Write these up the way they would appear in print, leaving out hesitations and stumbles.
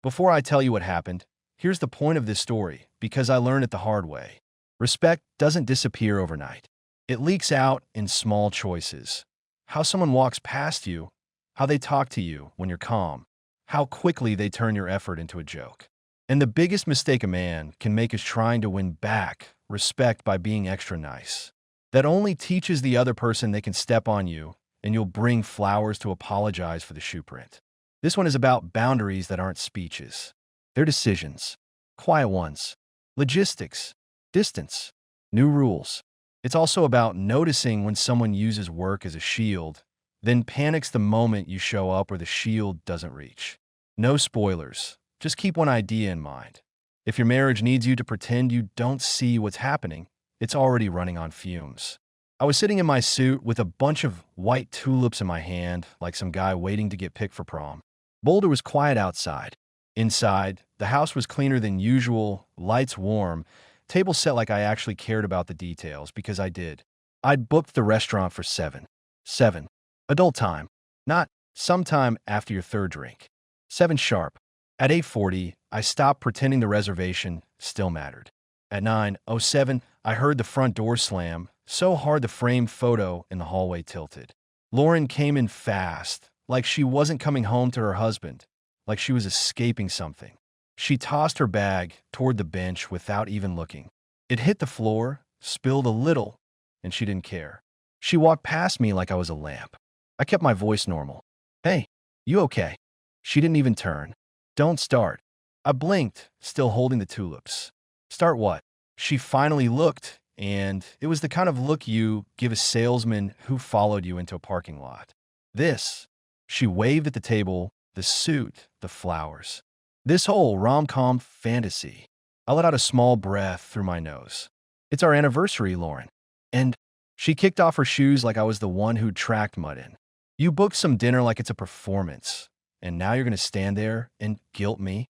Before I tell you what happened, here's the point of this story, because I learned it the hard way. Respect doesn't disappear overnight. It leaks out in small choices. How someone walks past you, how they talk to you when you're calm, how quickly they turn your effort into a joke. And the biggest mistake a man can make is trying to win back respect by being extra nice. That only teaches the other person they can step on you, and you'll bring flowers to apologize for the shoe print. This one is about boundaries that aren't speeches. They're decisions. Quiet ones. Logistics. Distance. New rules. It's also about noticing when someone uses work as a shield, then panics the moment you show up or the shield doesn't reach. No spoilers. Just keep one idea in mind. If your marriage needs you to pretend you don't see what's happening, it's already running on fumes. I was sitting in my suit with a bunch of white tulips in my hand, like some guy waiting to get picked for prom. Boulder was quiet outside. Inside, the house was cleaner than usual, lights warm, table set like I actually cared about the details, because I did. I'd booked the restaurant for 7. 7. Adult time. Not sometime after your third drink. 7 sharp. At 8:40, I stopped pretending the reservation still mattered. At 9:07, I heard the front door slam, so hard the framed photo in the hallway tilted. Lauren came in fast, like she wasn't coming home to her husband, like she was escaping something. She tossed her bag toward the bench without even looking. It hit the floor, spilled a little, and she didn't care. She walked past me like I was a lamp. I kept my voice normal. "Hey, you okay?" She didn't even turn. "Don't start." I blinked, still holding the tulips. "Start what?" She finally looked, and it was the kind of look you give a salesman who followed you into a parking lot. "This." She waved at the table, the suit, the flowers. "This whole rom-com fantasy." I let out a small breath through my nose. "It's our anniversary, Lauren." And she kicked off her shoes like I was the one who tracked mud in. "You booked some dinner like it's a performance, and now you're going to stand there and guilt me?"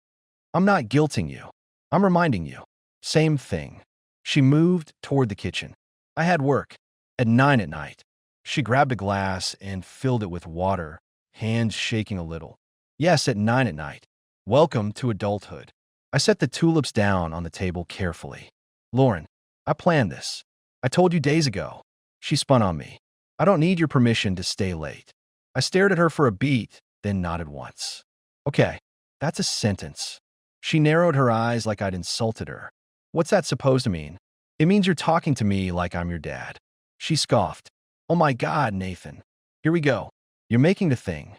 "I'm not guilting you. I'm reminding you." "Same thing." She moved toward the kitchen. "I had work. At 9 at night." She grabbed a glass and filled it with water, hands shaking a little. "Yes, at 9 at night. Welcome to adulthood." I set the tulips down on the table carefully. "Lauren, I planned this. I told you days ago." She spun on me. "I don't need your permission to stay late." I stared at her for a beat, then nodded once. "Okay, that's a sentence." She narrowed her eyes like I'd insulted her. "What's that supposed to mean?" "It means you're talking to me like I'm your dad." She scoffed. "Oh my God, Nathan. Here we go. You're making the thing.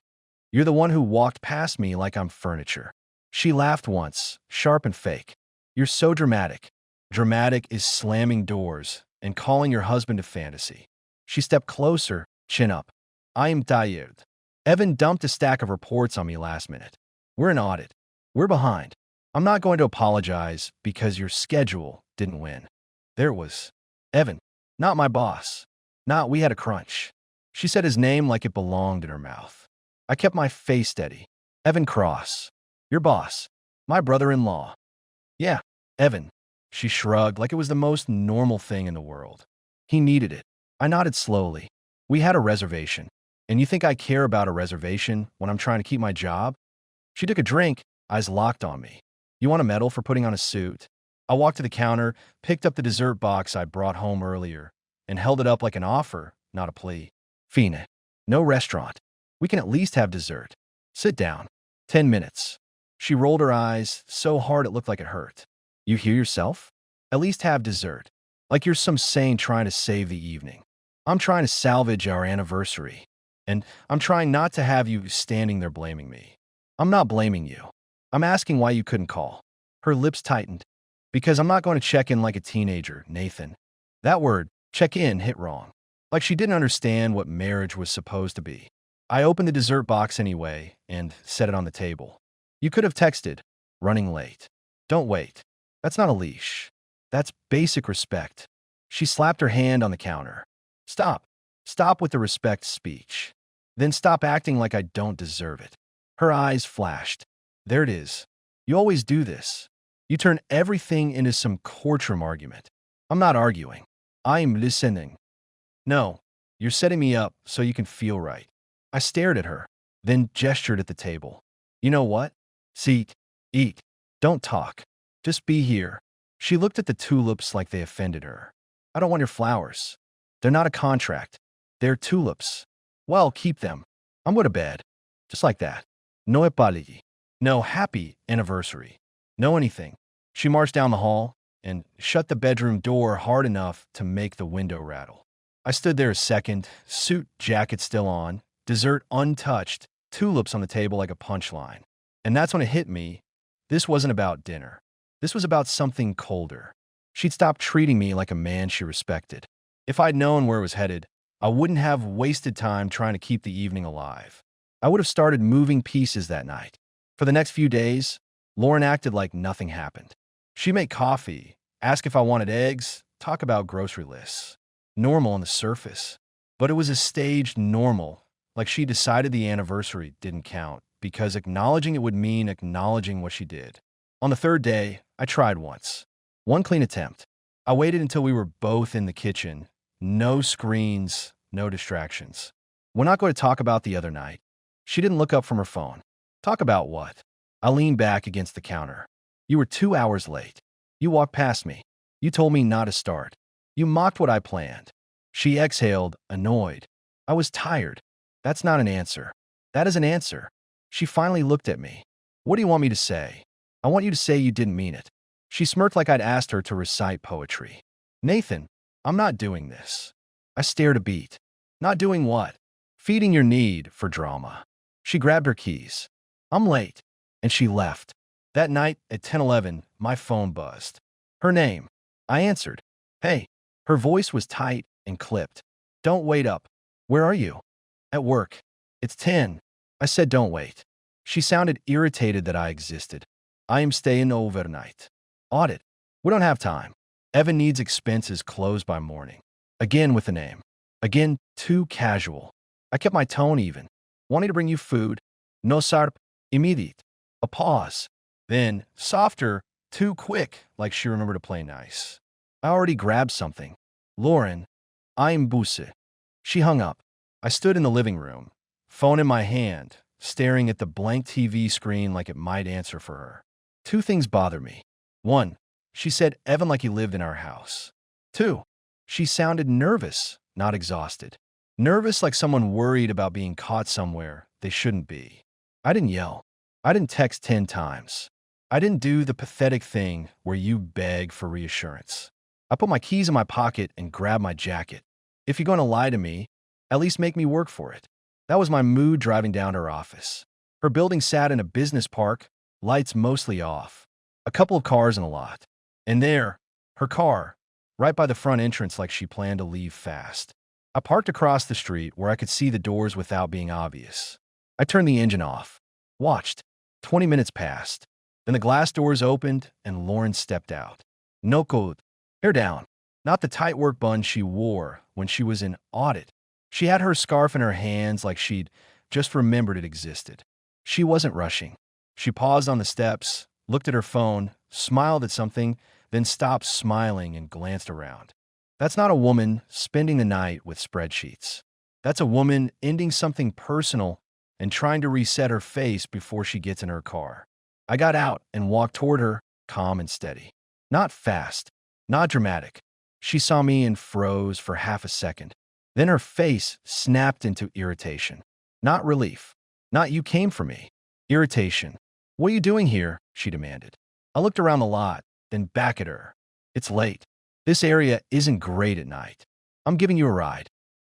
You're the one who walked past me like I'm furniture." She laughed once, sharp and fake. "You're so dramatic." Dramatic is slamming doors and calling your husband a fantasy. She stepped closer, chin up. "I am tired. Evan dumped a stack of reports on me last minute. We're in audit. We're behind. I'm not going to apologize because your schedule didn't win." There it was. Evan, not my boss. Not we had a crunch. She said his name like it belonged in her mouth. I kept my face steady. "Evan Cross. Your boss. My brother-in-law." "Yeah, Evan." She shrugged like it was the most normal thing in the world. "He needed it." I nodded slowly. "We had a reservation. And you think I care about a reservation when I'm trying to keep my job?" She took a drink, eyes locked on me. "You want a medal for putting on a suit?" I walked to the counter, picked up the dessert box I brought home earlier, and held it up like an offer, not a plea. "Fina, no restaurant. We can at least have dessert. Sit down. 10 minutes. She rolled her eyes so hard it looked like it hurt. "You hear yourself? At least have dessert. Like you're some saint trying to save the evening. I'm trying to salvage our anniversary. And I'm trying not to have you standing there blaming me." "I'm not blaming you. I'm asking why you couldn't call." Her lips tightened. "Because I'm not going to check in like a teenager, Nathan." That word, check in, hit wrong. Like she didn't understand what marriage was supposed to be. I opened the dessert box anyway and set it on the table. "You could have texted, 'Running late.' Don't wait. That's not a leash. That's basic respect." She slapped her hand on the counter. "Stop. Stop with the respect speech. Then stop acting like I don't deserve it." Her eyes flashed. "There it is. You always do this. You turn everything into some courtroom argument." "I'm not arguing. I'm listening." "No, you're setting me up so you can feel right." I stared at her, then gestured at the table. "You know what? Seat." Eat. Don't talk. Just be here. She looked at the tulips like they offended her. I don't want your flowers. They're not a contract. They're tulips. Well, keep them. I'm going to bed. Just like that. No epaligi. No happy anniversary. No anything. She marched down the hall and shut the bedroom door hard enough to make the window rattle. I stood there a second, suit jacket still on, dessert untouched, tulips on the table like a punchline. And that's when it hit me. This wasn't about dinner. This was about something colder. She'd stopped treating me like a man she respected. If I'd known where it was headed, I wouldn't have wasted time trying to keep the evening alive. I would have started moving pieces that night. For the next few days, Lauren acted like nothing happened. She'd make coffee, ask if I wanted eggs, talk about grocery lists. Normal on the surface. But it was a staged normal, like she decided the anniversary didn't count, because acknowledging it would mean acknowledging what she did. On the third day, I tried once. One clean attempt. I waited until we were both in the kitchen. No screens, no distractions. We're not going to talk about the other night. She didn't look up from her phone. Talk about what? I leaned back against the counter. You were 2 hours late. You walked past me. You told me not to start. You mocked what I planned. She exhaled, annoyed. I was tired. That's not an answer. That is an answer. She finally looked at me. What do you want me to say? I want you to say you didn't mean it. She smirked like I'd asked her to recite poetry. Nathan, I'm not doing this. I stared a beat. Not doing what? Feeding your need for drama. She grabbed her keys. I'm late. And she left. That night at 10:11, my phone buzzed. Her name. I answered. Hey. Her voice was tight and clipped. Don't wait up. Where are you? At work. It's 10. I said don't wait. She sounded irritated that I existed. I am staying overnight. Audit. We don't have time. Evan needs expenses closed by morning. Again with the name. Again, too casual. I kept my tone even. Wanting to bring you food. No sarp. Immediate. A pause. Then, softer, too quick, like she remembered to play nice. I already grabbed something. Lauren, I'm Buse. She hung up. I stood in the living room, phone in my hand, staring at the blank TV screen like it might answer for her. Two things bother me. One, she said Evan like he lived in our house. Two, she sounded nervous, not exhausted. Nervous like someone worried about being caught somewhere they shouldn't be. I didn't yell. I didn't text 10 times. I didn't do the pathetic thing where you beg for reassurance. I put my keys in my pocket and grabbed my jacket. If you're going to lie to me, at least make me work for it. That was my mood driving down to her office. Her building sat in a business park, lights mostly off. A couple of cars in a lot. And there, her car, right by the front entrance like she planned to leave fast. I parked across the street where I could see the doors without being obvious. I turned the engine off. Watched. 20 minutes passed. Then the glass doors opened and Lauren stepped out. No code. Hair down. Not the tight work bun she wore when she was in audit. She had her scarf in her hands like she'd just remembered it existed. She wasn't rushing. She paused on the steps, looked at her phone, smiled at something, then stopped smiling and glanced around. That's not a woman spending the night with spreadsheets. That's a woman ending something personal and trying to reset her face before she gets in her car. I got out and walked toward her, calm and steady. Not fast, not dramatic. She saw me and froze for half a second. Then her face snapped into irritation. Not relief. Not you came for me. Irritation. What are you doing here? She demanded. I looked around the lot, then back at her. It's late. This area isn't great at night. I'm giving you a ride.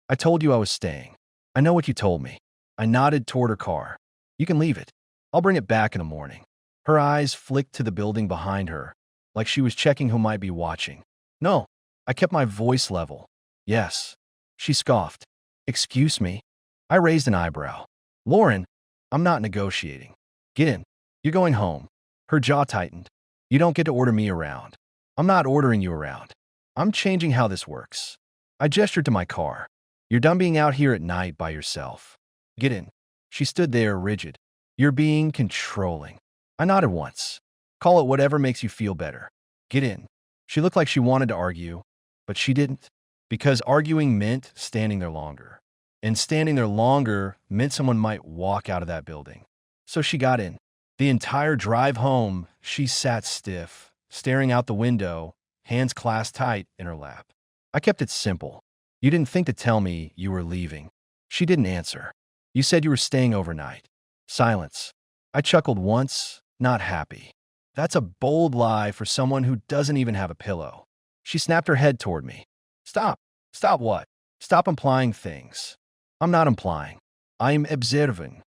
I told you I was staying. I know what you told me. I nodded toward her car. You can leave it. I'll bring it back in the morning. Her eyes flicked to the building behind her, like she was checking who might be watching. No. I kept my voice level. Yes. She scoffed. Excuse me. I raised an eyebrow. Lauren, I'm not negotiating. Get in. You're going home. Her jaw tightened. You don't get to order me around. I'm not ordering you around. I'm changing how this works. I gestured to my car. You're done being out here at night by yourself. Get in. She stood there rigid. You're being controlling. I nodded once. Call it whatever makes you feel better. Get in. She looked like she wanted to argue, but she didn't, because arguing meant standing there longer. And standing there longer meant someone might walk out of that building. So she got in. The entire drive home, she sat stiff, staring out the window, hands clasped tight in her lap. I kept it simple. You didn't think to tell me you were leaving. She didn't answer. You said you were staying overnight. Silence. I chuckled once, not happy. That's a bold lie for someone who doesn't even have a pillow. She snapped her head toward me. Stop. Stop what? Stop implying things. I'm not implying. I'm observing.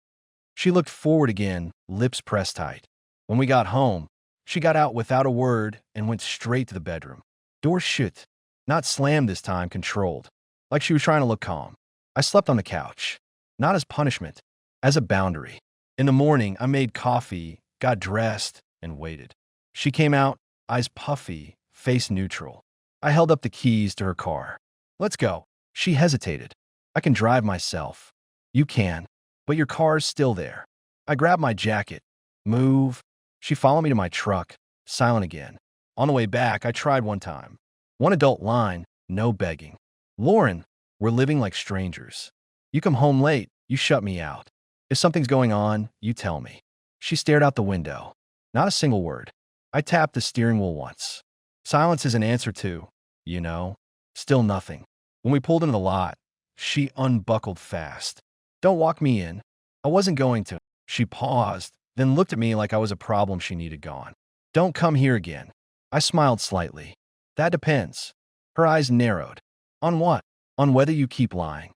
She looked forward again, lips pressed tight. When we got home, she got out without a word and went straight to the bedroom. Door shut. Not slammed this time, controlled. Like she was trying to look calm. I slept on the couch. Not as punishment, as a boundary. In the morning, I made coffee, got dressed, and waited. She came out, eyes puffy, face neutral. I held up the keys to her car. Let's go. She hesitated. I can drive myself. You can, but your car's still there. I grabbed my jacket. Move. She followed me to my truck, silent again. On the way back, I tried one time. One adult line, no begging. Lauren, we're living like strangers. You come home late, you shut me out. If something's going on, you tell me. She stared out the window. Not a single word. I tapped the steering wheel once. Silence is an answer too, you know. Still nothing. When we pulled into the lot, she unbuckled fast. Don't walk me in. I wasn't going to. She paused, then looked at me like I was a problem she needed gone. Don't come here again. I smiled slightly. That depends. Her eyes narrowed. On what? On whether you keep lying.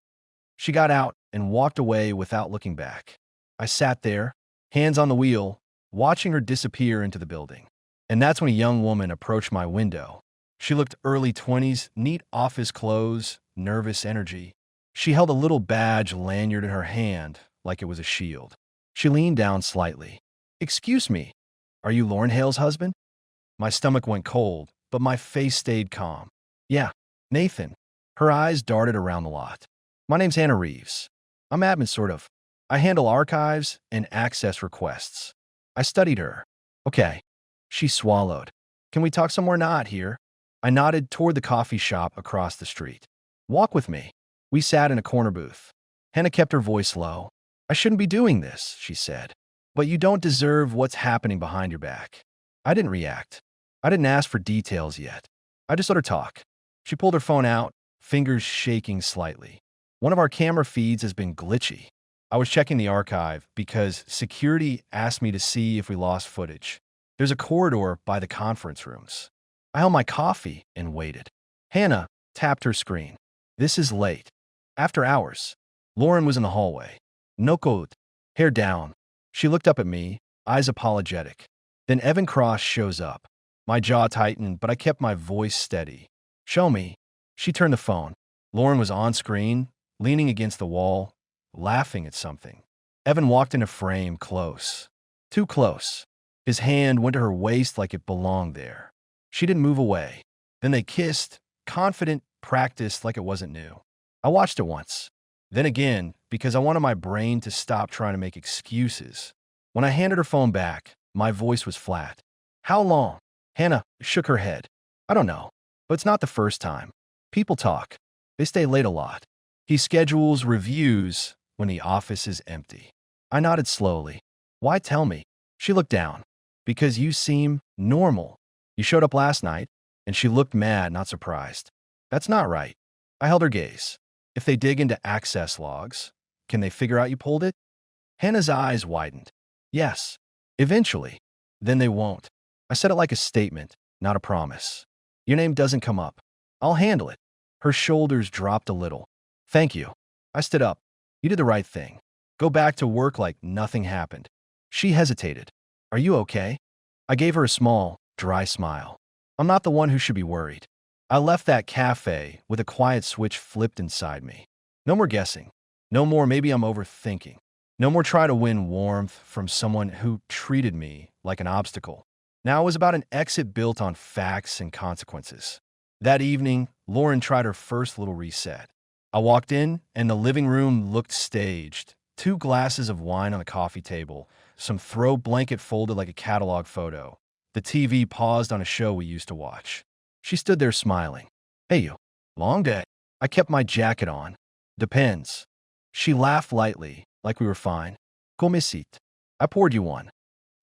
She got out and walked away without looking back. I sat there, hands on the wheel, watching her disappear into the building. And that's when a young woman approached my window. She looked early 20s, neat office clothes, nervous energy. She held a little badge lanyard in her hand like it was a shield. She leaned down slightly. Excuse me, are you Lauren Hale's husband? My stomach went cold, but my face stayed calm. Yeah, Nathan. Her eyes darted around the lot. My name's Hannah Reeves. I'm admin, sort of. I handle archives and access requests. I studied her. Okay. She swallowed. Can we talk somewhere not here? I nodded toward the coffee shop across the street. Walk with me. We sat in a corner booth. Hannah kept her voice low. I shouldn't be doing this, she said. But you don't deserve what's happening behind your back. I didn't react. I didn't ask for details yet. I just let her talk. She pulled her phone out, fingers shaking slightly. One of our camera feeds has been glitchy. I was checking the archive because security asked me to see if we lost footage. There's a corridor by the conference rooms. I held my coffee and waited. Hannah tapped her screen. This is late. After hours. Lauren was in the hallway. No code. Hair down. She looked up at me, eyes apologetic. Then Evan Cross shows up. My jaw tightened, but I kept my voice steady. Show me. She turned the phone. Lauren was on screen, leaning against the wall, laughing at something. Evan walked into frame close. Too close. His hand went to her waist like it belonged there. She didn't move away. Then they kissed, confident, practiced like it wasn't new. I watched it once. Then again, because I wanted my brain to stop trying to make excuses. When I handed her phone back, my voice was flat. How long? Hannah shook her head. I don't know, but it's not the first time. People talk. They stay late a lot. He schedules reviews when the office is empty. I nodded slowly. Why tell me? She looked down. Because you seem normal. You showed up last night, and she looked mad, not surprised. That's not right. I held her gaze. If they dig into access logs, can they figure out you pulled it? Hannah's eyes widened. Yes, eventually. Then they won't. I said it like a statement, not a promise. Your name doesn't come up. I'll handle it. Her shoulders dropped a little. Thank you. I stood up. You did the right thing. Go back to work like nothing happened. She hesitated. Are you okay? I gave her a small, dry smile. I'm not the one who should be worried. I left that cafe with a quiet switch flipped inside me. No more guessing. No more maybe I'm overthinking. No more try to win warmth from someone who treated me like an obstacle. Now it was about an exit built on facts and consequences. That evening, Lauren tried her first little reset. I walked in, and the living room looked staged. 2 glasses of wine on the coffee table, some throw blanket folded like a catalog photo. The TV paused on a show we used to watch. She stood there smiling. Hey you. Long day. I kept my jacket on. Depends. She laughed lightly, like we were fine. Come sit. I poured you one.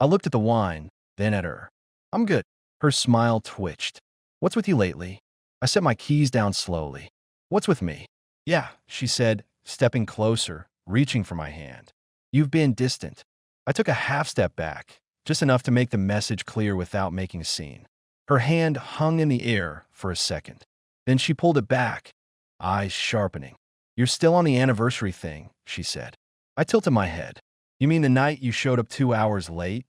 I looked at the wine, then at her. I'm good. Her smile twitched. What's with you lately? I set my keys down slowly. What's with me? Yeah, she said, stepping closer, reaching for my hand. You've been distant. I took a half step back, just enough to make the message clear without making a scene. Her hand hung in the air for a second. Then she pulled it back, eyes sharpening. You're still on the anniversary thing, she said. I tilted my head. You mean the night you showed up 2 hours late,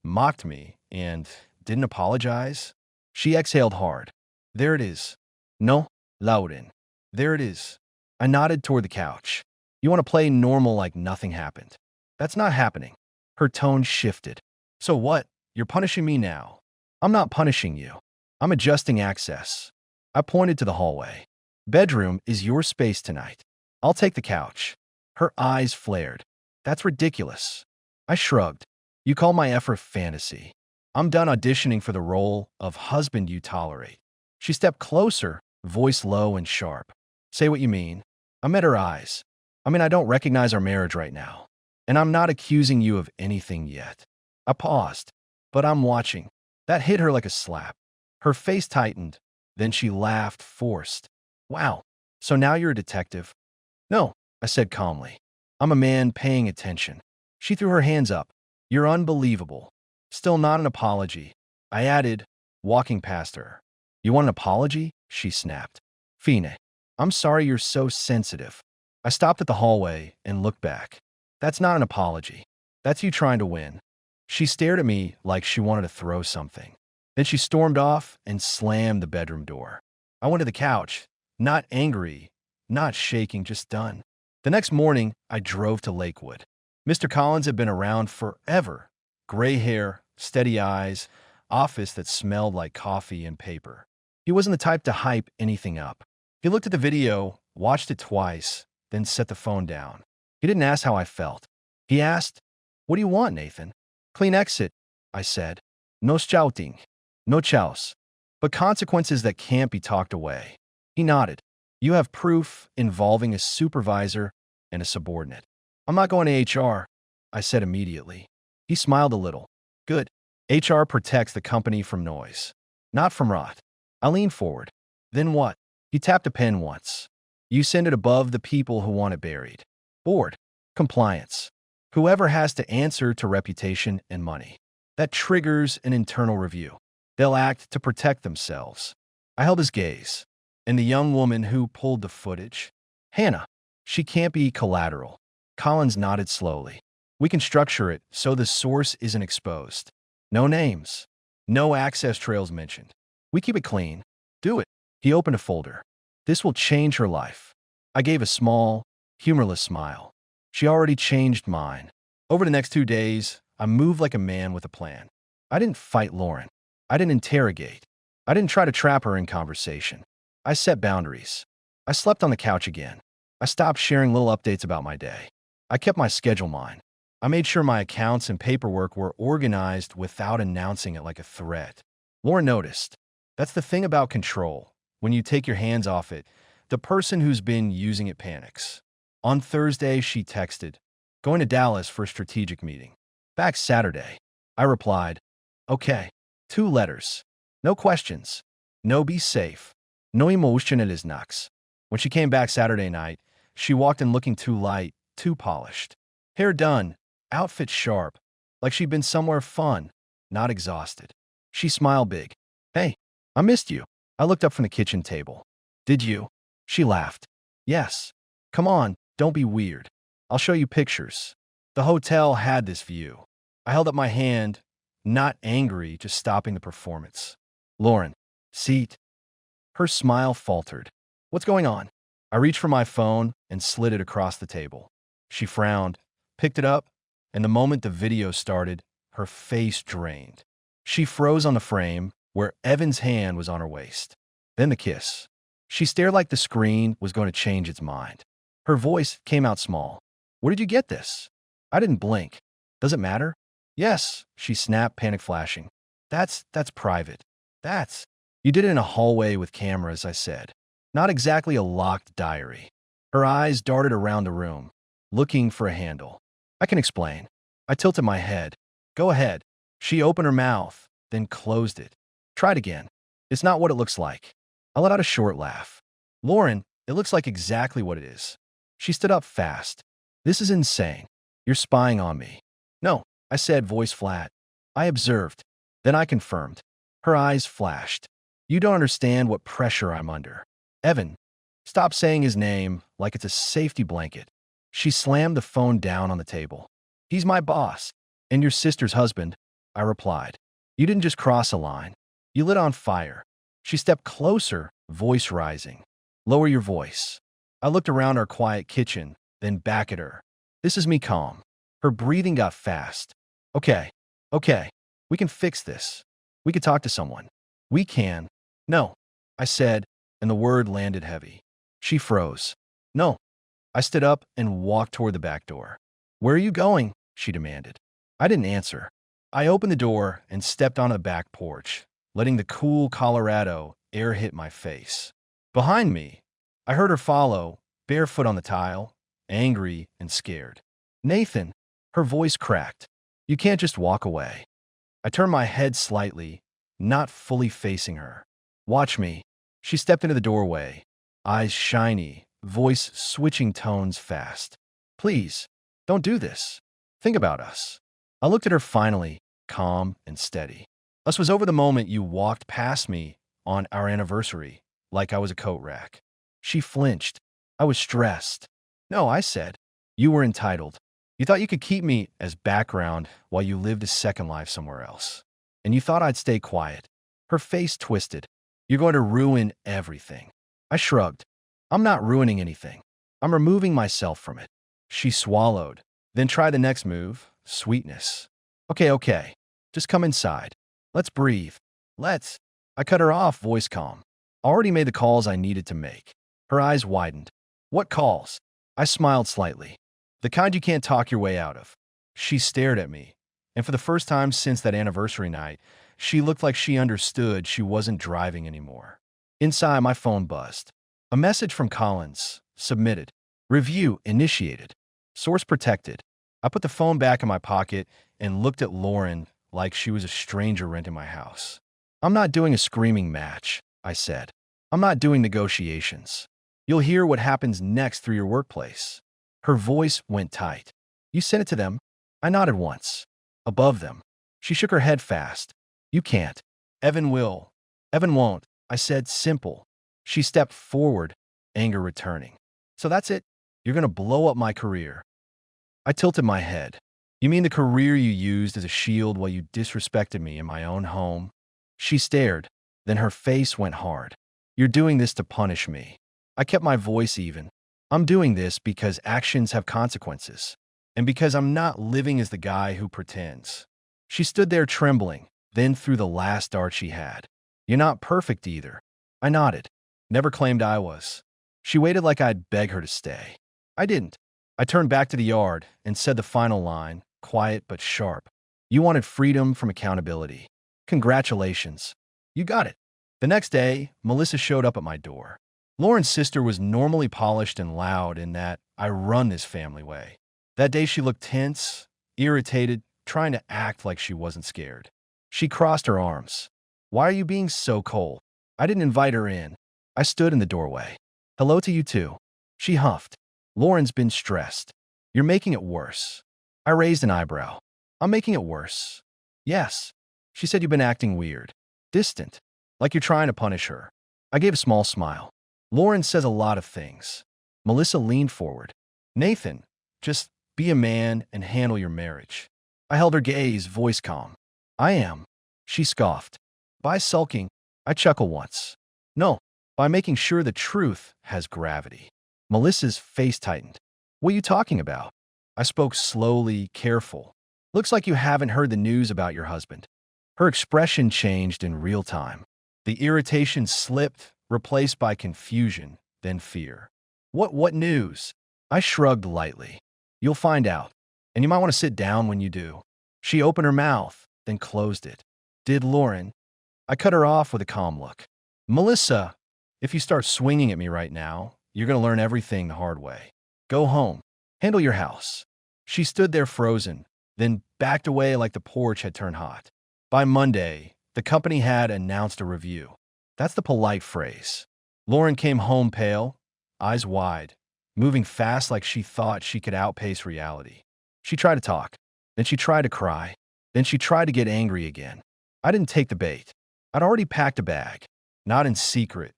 mocked me, and didn't apologize? She exhaled hard. There it is. No, Lauren. There it is. I nodded toward the couch. You want to play normal like nothing happened. That's not happening. Her tone shifted. So what? You're punishing me now. I'm not punishing you. I'm adjusting access. I pointed to the hallway. Bedroom is your space tonight. I'll take the couch. Her eyes flared. That's ridiculous. I shrugged. You call my effort fantasy. I'm done auditioning for the role of husband you tolerate. She stepped closer, voice low and sharp. Say what you mean. I met her eyes. I don't recognize our marriage right now. And I'm not accusing you of anything yet. I paused. But I'm watching. That hit her like a slap. Her face tightened. Then she laughed, forced. Wow. So now you're a detective? No, I said calmly. I'm a man paying attention. She threw her hands up. You're unbelievable. Still not an apology. I added, walking past her. You want an apology? She snapped. Fine. I'm sorry you're so sensitive. I stopped at the hallway and looked back. That's not an apology. That's you trying to win. She stared at me like she wanted to throw something. Then she stormed off and slammed the bedroom door. I went to the couch, not angry, not shaking, just done. The next morning, I drove to Lakewood. Mr. Collins had been around forever. Gray hair, steady eyes, office that smelled like coffee and paper. He wasn't the type to hype anything up. He looked at the video, watched it twice, then set the phone down. He didn't ask how I felt. He asked, "What do you want, Nathan?" "Clean exit," I said. "No shouting. No chows. But consequences that can't be talked away." He nodded. "You have proof involving a supervisor and a subordinate." "I'm not going to HR," I said immediately. He smiled a little. "Good. HR protects the company from noise, not from rot." I leaned forward. "Then what?" He tapped a pen once. "You send it above the people who want it buried. Board. Compliance. Whoever has to answer to reputation and money. That triggers an internal review. They'll act to protect themselves." I held his gaze. "And the young woman who pulled the footage? Hannah. She can't be collateral." Collins nodded slowly. "We can structure it so the source isn't exposed. No names. No access trails mentioned. We keep it clean. Do it." He opened a folder. "This will change her life." I gave a small, humorless smile. She already changed mine. Over the next 2 days, I moved like a man with a plan. I didn't fight Lauren. I didn't interrogate. I didn't try to trap her in conversation. I set boundaries. I slept on the couch again. I stopped sharing little updates about my day. I kept my schedule mine. I made sure my accounts and paperwork were organized without announcing it like a threat. Lauren noticed. That's the thing about control. When you take your hands off it, the person who's been using it panics. On Thursday, she texted, "Going to Dallas for a strategic meeting." Back Saturday. I replied, "Okay." 2 letters. No questions. No be safe. No emotionales knocks. When she came back Saturday night, she walked in looking too light, too polished. Hair done, outfit sharp, like she'd been somewhere fun, not exhausted. She smiled big. "Hey, I missed you." I looked up from the kitchen table. "Did you?" She laughed. "Yes. Come on, don't be weird. I'll show you pictures." The hotel had this view. I held up my hand, not angry, just stopping the performance. "Lauren, seat." Her smile faltered. "What's going on?" I reached for my phone and slid it across the table. She frowned, picked it up, and the moment the video started, her face drained. She froze on the frame where Evan's hand was on her waist. Then the kiss. She stared like the screen was going to change its mind. Her voice came out small. "Where did you get this?" I didn't blink. "Does it matter?" "Yes," she snapped, panic flashing. That's private. You did it in a hallway with cameras," I said. "Not exactly a locked diary." Her eyes darted around the room, looking for a handle. "I can explain." I tilted my head. "Go ahead." She opened her mouth, then closed it. Try it again. It's not what it looks like. I let out a short laugh. Lauren, it looks like exactly what it is. She stood up fast. This is insane. You're spying on me. No, I said, voice flat. I observed. Then I confirmed. Her eyes flashed. You don't understand what pressure I'm under. Evan. Stop saying his name like it's a safety blanket. She slammed the phone down on the table. He's my boss. And your sister's husband, I replied. You didn't just cross a line. You lit on fire. She stepped closer, voice rising. Lower your voice. I looked around our quiet kitchen, then back at her. This is me calm. Her breathing got fast. Okay. We can fix this. We can talk to someone. We can. No, I said, and the word landed heavy. She froze. No. I stood up and walked toward the back door. Where are you going? She demanded. I didn't answer. I opened the door and stepped on a back porch, letting the cool Colorado air hit my face. Behind me, I heard her follow, barefoot on the tile, angry and scared. Nathan, her voice cracked. You can't just walk away. I turned my head slightly, not fully facing her. Watch me. She stepped into the doorway, eyes shiny, voice switching tones fast. Please, don't do this. Think about us. I looked at her finally, calm and steady. Us was over the moment you walked past me on our anniversary, like I was a coat rack. She flinched. I was stressed. No, I said. You were entitled. You thought you could keep me as background while you lived a second life somewhere else. And you thought I'd stay quiet. Her face twisted. You're going to ruin everything. I shrugged. I'm not ruining anything. I'm removing myself from it. She swallowed. Then try the next move, sweetness. Okay. Just come inside. Let's breathe. Let's. I cut her off, voice calm. I already made the calls I needed to make. Her eyes widened. What calls? I smiled slightly. The kind you can't talk your way out of. She stared at me, and for the first time since that anniversary night, she looked like she understood she wasn't driving anymore. Inside, my phone buzzed. A message from Collins. Submitted. Review initiated. Source protected. I put the phone back in my pocket and looked at Lauren like she was a stranger renting my house. I'm not doing a screaming match, I said. I'm not doing negotiations. You'll hear what happens next through your workplace. Her voice went tight. You sent it to them? I nodded once. Above them. She shook her head fast. You can't. Evan will. Evan won't. I said, simple. She stepped forward, anger returning. So that's it? You're going to blow up my career. I tilted my head. You mean the career you used as a shield while you disrespected me in my own home? She stared. Then her face went hard. You're doing this to punish me. I kept my voice even. I'm doing this because actions have consequences. And because I'm not living as the guy who pretends. She stood there trembling, then threw the last dart she had. You're not perfect either. I nodded. Never claimed I was. She waited like I'd beg her to stay. I didn't. I turned back to the yard and said the final line, quiet but sharp. You wanted freedom from accountability. Congratulations. You got it. The next day, Melissa showed up at my door. Lauren's sister was normally polished and loud in that I run this family way. That day she looked tense, irritated, trying to act like she wasn't scared. She crossed her arms. Why are you being so cold? I didn't invite her in. I stood in the doorway. Hello to you too. She huffed. Lauren's been stressed. You're making it worse. I raised an eyebrow. I'm making it worse. Yes. She said you've been acting weird. Distant. Like you're trying to punish her. I gave a small smile. Lauren says a lot of things. Melissa leaned forward. Nathan, just be a man and handle your marriage. I held her gaze, voice calm. I am. She scoffed. By sulking, I chuckled once. No, by making sure the truth has gravity. Melissa's face tightened. What are you talking about? I spoke slowly, careful. Looks like you haven't heard the news about your husband. Her expression changed in real time. The irritation slipped, replaced by confusion, then fear. What news? I shrugged lightly. You'll find out, and you might want to sit down when you do. She opened her mouth, then closed it. Did Lauren? I cut her off with a calm look. Melissa, if you start swinging at me right now, you're going to learn everything the hard way. Go home. Handle your house. She stood there frozen, then backed away like the porch had turned hot. By Monday, the company had announced a review. That's the polite phrase. Lauren came home pale, eyes wide, moving fast like she thought she could outpace reality. She tried to talk, then she tried to cry, then she tried to get angry again. I didn't take the bait. I'd already packed a bag, not in secret,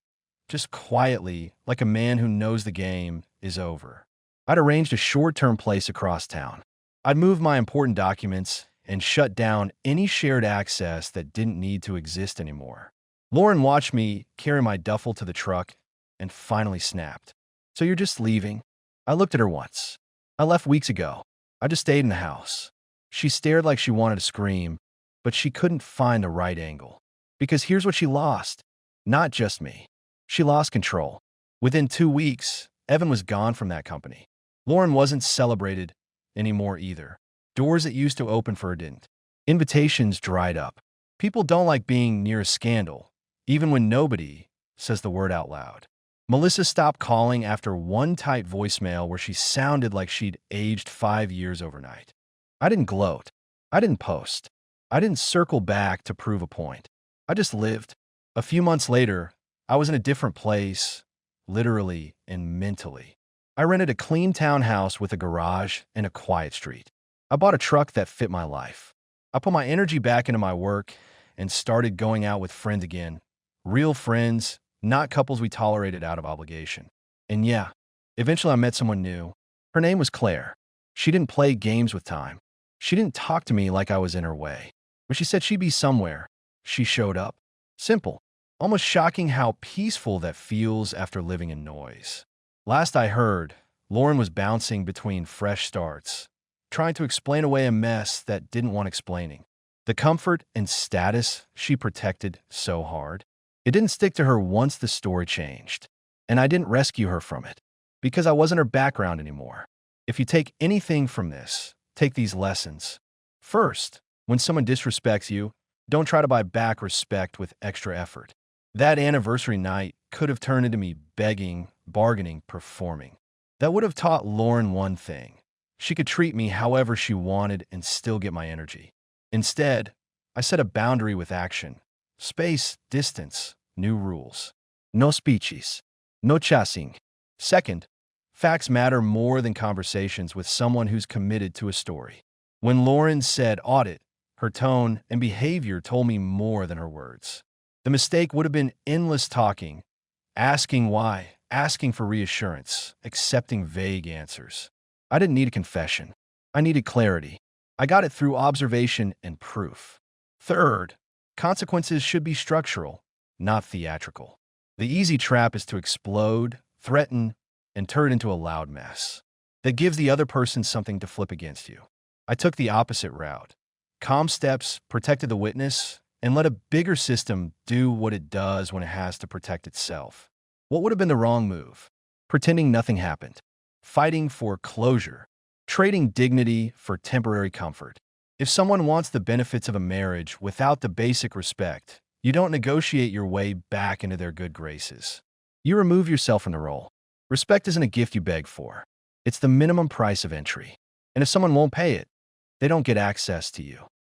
just quietly, like a man who knows the game is over. I'd arranged a short-term place across town. I'd moved my important documents and shut down any shared access that didn't need to exist anymore. Lauren watched me carry my duffel to the truck and finally snapped. "So you're just leaving?" I looked at her once. "I left weeks ago. I just stayed in the house." She stared like she wanted to scream, but she couldn't find the right angle. Because here's what she lost. Not just me. She lost control. Within 2 weeks, Evan was gone from that company. Lauren wasn't celebrated anymore either. Doors that used to open for her didn't. Invitations dried up. People don't like being near a scandal, even when nobody says the word out loud. Melissa stopped calling after one tight voicemail where she sounded like she'd aged 5 years overnight. I didn't gloat. I didn't post. I didn't circle back to prove a point. I just lived. A few months later, I was in a different place, literally and mentally. I rented a clean townhouse with a garage and a quiet street. I bought a truck that fit my life. I put my energy back into my work and started going out with friends again. Real friends, not couples we tolerated out of obligation. And yeah, eventually I met someone new. Her name was Claire. She didn't play games with time. She didn't talk to me like I was in her way. When she said she'd be somewhere, she showed up. Simple. Almost shocking how peaceful that feels after living in noise. Last I heard, Lauren was bouncing between fresh starts, trying to explain away a mess that didn't want explaining. The comfort and status she protected so hard, it didn't stick to her once the story changed. And I didn't rescue her from it, because I wasn't her background anymore. If you take anything from this, take these lessons. First, when someone disrespects you, don't try to buy back respect with extra effort. That anniversary night could have turned into me begging, bargaining, performing. That would have taught Lauren one thing. She could treat me however she wanted and still get my energy. Instead, I set a boundary with action. Space, distance, new rules. No speeches. No chasing. Second, facts matter more than conversations with someone who's committed to a story. When Lauren said audit, her tone and behavior told me more than her words. The mistake would have been endless talking, asking why, asking for reassurance, accepting vague answers. I didn't need a confession. I needed clarity. I got it through observation and proof. Third, consequences should be structural, not theatrical. The easy trap is to explode, threaten, and turn it into a loud mess that gives the other person something to flip against you. I took the opposite route. Calm steps, protected the witness, and let a bigger system do what it does when it has to protect itself. What would have been the wrong move? Pretending nothing happened. Fighting for closure. Trading dignity for temporary comfort. If someone wants the benefits of a marriage without the basic respect, you don't negotiate your way back into their good graces. You remove yourself from the role. Respect isn't a gift you beg for. It's the minimum price of entry. And if someone won't pay it, they don't get access to you.